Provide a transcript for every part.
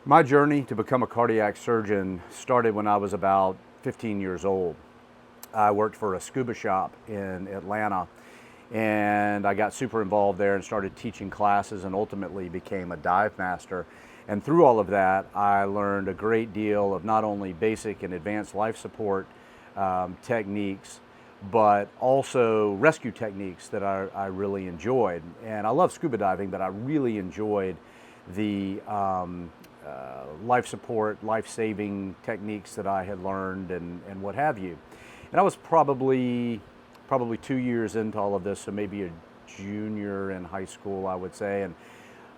My journey to become a cardiac surgeon started when I was about 15 years old. I worked for a scuba shop in Atlanta, and I got super involved there and started teaching classes and ultimately became a dive master. And through all of that, I learned a great deal of not only basic and advanced life support techniques, but also rescue techniques that I really enjoyed. And I love scuba diving, but I really enjoyed the life support, life-saving techniques that I had learned and what have you. And I was probably 2 years into all of this, so maybe a junior in high school, I would say, and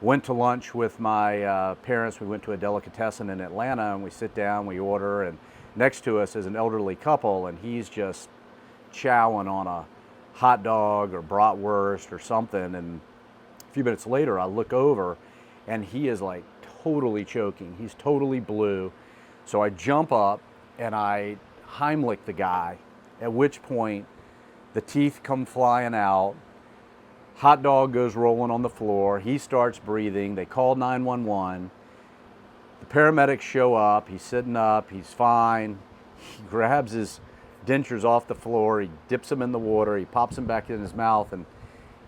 went to lunch with my parents. We went to a delicatessen in Atlanta, and we sit down, we order, and next to us is an elderly couple, and he's just chowing on a hot dog or bratwurst or something. And a few minutes later, I look over, and he is like totally choking. He's totally blue. So I jump up and I Heimlich the guy, at which point the teeth come flying out. Hot dog goes rolling on the floor. He starts breathing. They call 911. The paramedics show up. He's sitting up. He's fine. He grabs his dentures off the floor. He dips them in the water. He pops them back in his mouth, and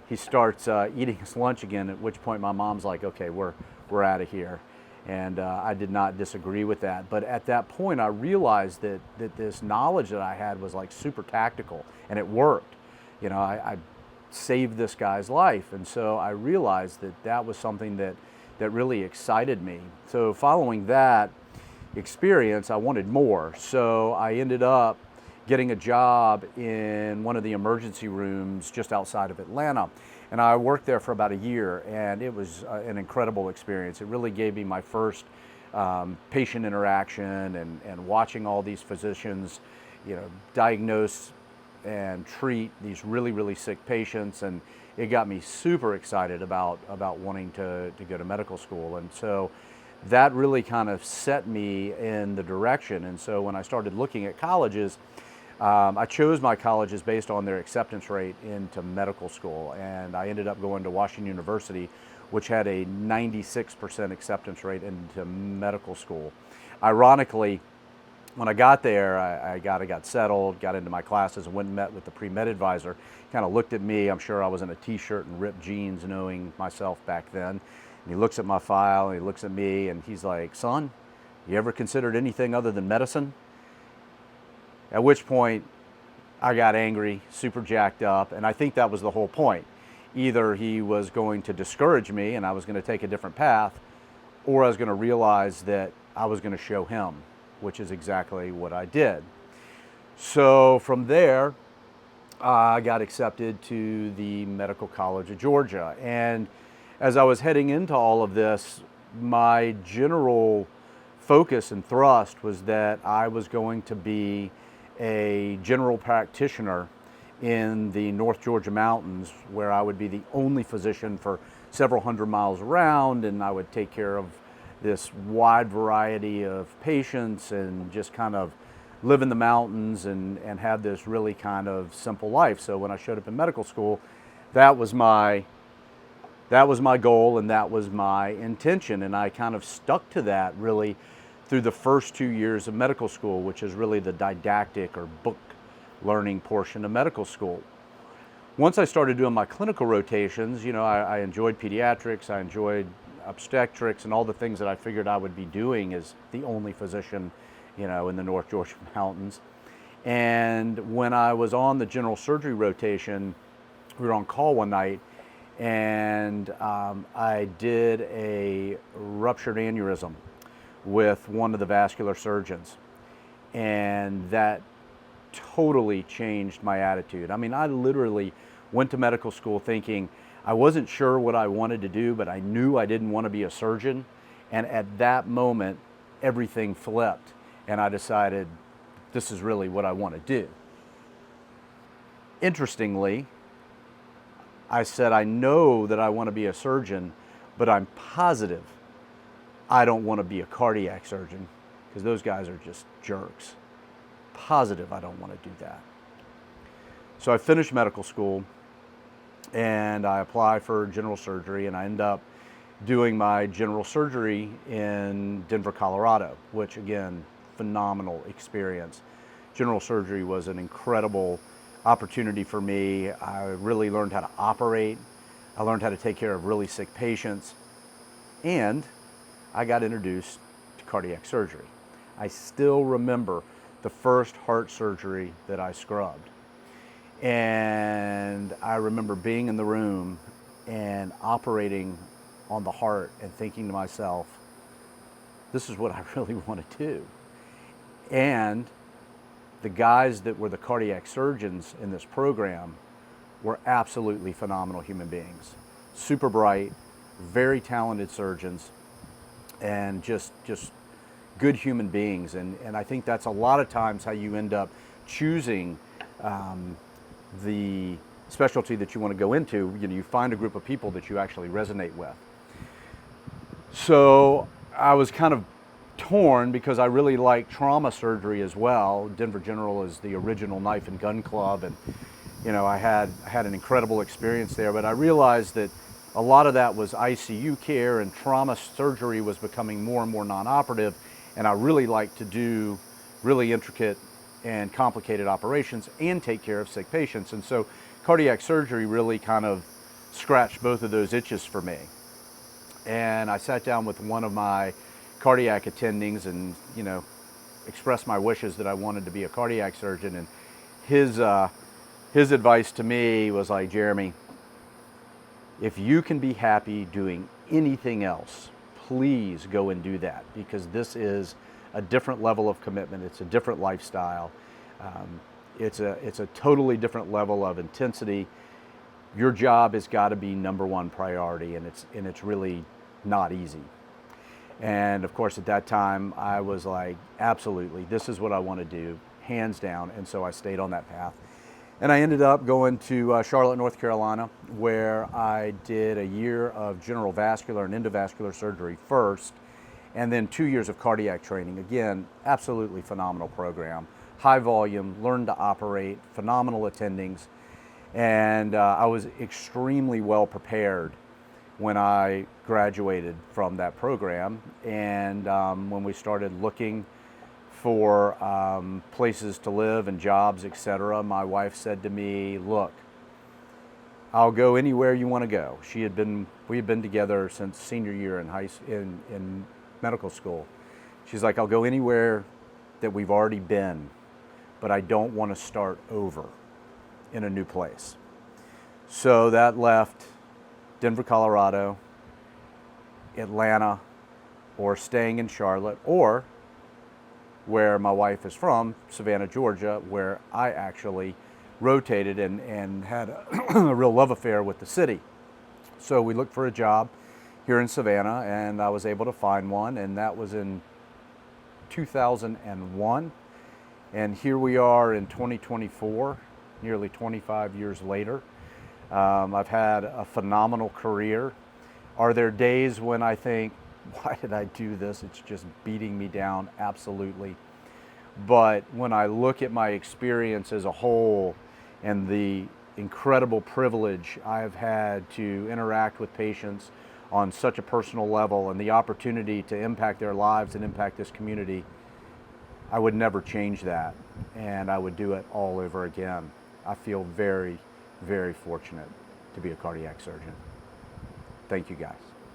he starts eating his lunch again, at which point my mom's like, okay, we're out of here. And I did not disagree with that. But at that point, I realized that this knowledge that I had was like super tactical, and it worked. You know, I saved this guy's life. And so I realized that that was something that really excited me. So following that experience, I wanted more. So I ended up getting a job in one of the emergency rooms just outside of Atlanta. And I worked there for about a year, and it was an incredible experience. It really gave me my first patient interaction and watching all these physicians, you know, diagnose and treat these really, really sick patients. And it got me super excited about wanting to go to medical school. And so that really kind of set me in the direction. And so when I started looking at colleges, I chose my colleges based on their acceptance rate into medical school, and I ended up going to Washington University, which had a 96% acceptance rate into medical school. Ironically, when I got there, I got settled, got into my classes, and went and met with the pre-med advisor. Kind of looked at me. I'm sure I was in a t-shirt and ripped jeans, knowing myself back then. And he looks at my file, and he looks at me, and he's like, son, you ever considered anything other than medicine? At which point I got angry, super jacked up, and I think that was the whole point. Either he was going to discourage me and I was going to take a different path, or I was going to realize that I was going to show him, which is exactly what I did. So from there, I got accepted to the Medical College of Georgia. And as I was heading into all of this, my general focus and thrust was that I was going to be a general practitioner in the North Georgia mountains, where I would be the only physician for several hundred miles around, and I would take care of this wide variety of patients and just kind of live in the mountains and have this really kind of simple life. So when I showed up in medical school, that was my goal and that was my intention, and I kind of stuck to that really through the first 2 years of medical school, which is really the didactic or book learning portion of medical school. Once I started doing my clinical rotations, you know, I enjoyed pediatrics, I enjoyed obstetrics, and all the things that I figured I would be doing as the only physician, you know, in the North Georgia mountains. And when I was on the general surgery rotation, we were on call one night, and I did a ruptured aneurysm with one of the vascular surgeons, and that totally changed my attitude. I mean, I literally went to medical school thinking I wasn't sure what I wanted to do, but I knew I didn't want to be a surgeon. And at that moment, everything flipped, and I decided this is really what I want to do. Interestingly, I said, I know that I want to be a surgeon, but I'm positive I don't want to be a cardiac surgeon, because those guys are just jerks. Positive I don't want to do that. So I finished medical school and I applied for general surgery, and I ended up doing my general surgery in Denver, Colorado, which again, phenomenal experience. General surgery was an incredible opportunity for me. I really learned how to operate. I learned how to take care of really sick patients. And I got introduced to cardiac surgery. I still remember the first heart surgery that I scrubbed. And I remember being in the room and operating on the heart and thinking to myself, this is what I really want to do. And the guys that were the cardiac surgeons in this program were absolutely phenomenal human beings. Super bright, very talented surgeons, and just good human beings. And I think that's a lot of times how you end up choosing the specialty that you want to go into. You know, you find a group of people that you actually resonate with. So I was kind of torn because I really like trauma surgery as well. Denver General is the original knife and gun club, and you know, I had an incredible experience there, but I realized that a lot of that was ICU care, and trauma surgery was becoming more and more non-operative, and I really like to do really intricate and complicated operations and take care of sick patients. And so cardiac surgery really kind of scratched both of those itches for me. And I sat down with one of my cardiac attendings and, you know, expressed my wishes that I wanted to be a cardiac surgeon. And his advice to me was like, Jeremy, if you can be happy doing anything else, please go and do that, because this is a different level of commitment. It's a different lifestyle. It's a totally different level of intensity. Your job has got to be number one priority, and it's really not easy. And of course, at that time, I was like, absolutely, this is what I want to do, hands down. And so I stayed on that path. And I ended up going to Charlotte, North Carolina, where I did a year of general vascular and endovascular surgery first, and then 2 years of cardiac training. Again, absolutely phenomenal program. High volume, learned to operate, phenomenal attendings. And I was extremely well prepared when I graduated from that program. And when we started looking for places to live and jobs, etc., my wife said to me, look, I'll go anywhere you want to go. We had been together since senior year in medical school. She's like, I'll go anywhere that we've already been, but I don't want to start over in a new place. So that left Denver, Colorado, Atlanta, or staying in Charlotte, or where my wife is from, Savannah, Georgia, where I actually rotated and had a real love affair with the city. So we looked for a job here in Savannah, and I was able to find one, and that was in 2001. And here we are in 2024, nearly 25 years later. I've had a phenomenal career. Are there days when I think, why did I do this? It's just beating me down, absolutely. But when I look at my experience as a whole and the incredible privilege I've had to interact with patients on such a personal level and the opportunity to impact their lives and impact this community, I would never change that, and I would do it all over again. I feel very, very fortunate to be a cardiac surgeon. Thank you, guys.